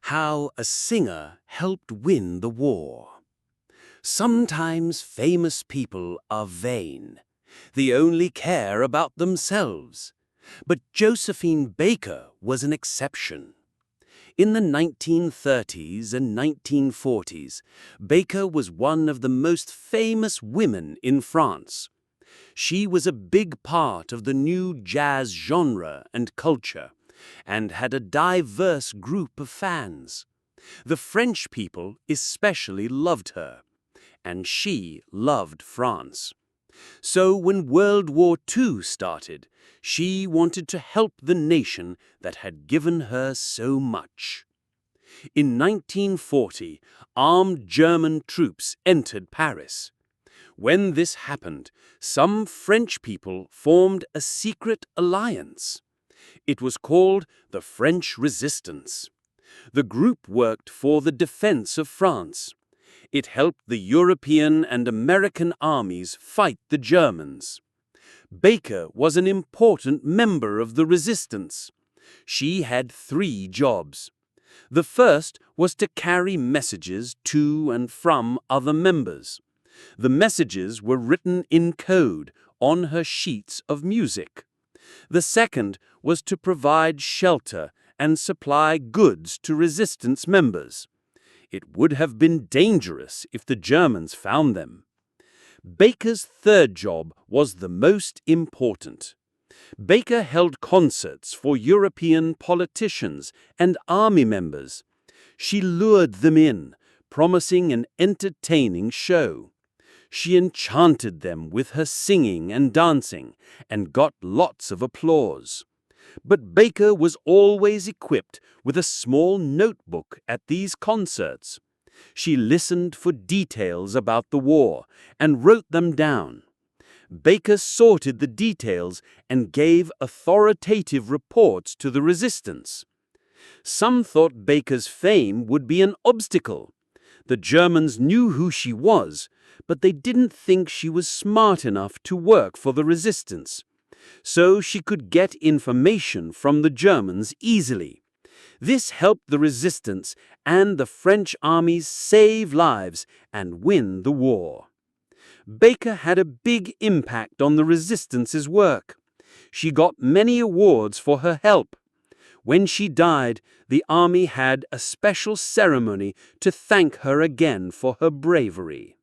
How a singer helped win the war. Sometimes famous people are vain. They only care about themselves. But Josephine Baker was an exception. In the 1930s and 1940s, Baker was one of the most famous women in France. She was a big part of the new jazz genre and culture, and had a diverse group of fans. The French people especially loved her, and she loved France. So when World War II started, she wanted to help the nation that had given her so much. In 1940, armed German troops entered Paris. When this happened, some French people formed a secret alliance. It was called the French Resistance. The group worked for the defense of France. It helped the European and American armies fight the Germans. Baker was an important member of the resistance. She had 3 jobs. The first was to carry messages to and from other members. The messages were written in code on her sheets of music. The second was to provide shelter and supply goods to resistance members. It would have been dangerous if the Germans found them. Baker's third job was the most important. Baker held concerts for European politicians and army members. She lured them in, promising an entertaining show. She enchanted them with her singing and dancing, and got lots of applause. But Baker was always equipped with a small notebook at these concerts. She listened for details about the war and wrote them down. Baker sorted the details and gave authoritative reports to the resistance. Some thought Baker's fame would be an obstacle. The Germans knew who she was, but they didn't think she was smart enough to work for the resistance. So she could get information from the Germans easily. This helped the resistance and the French armies save lives and win the war. Baker had a big impact on the resistance's work. She got many awards for her help. When she died, the army had a special ceremony to thank her again for her bravery.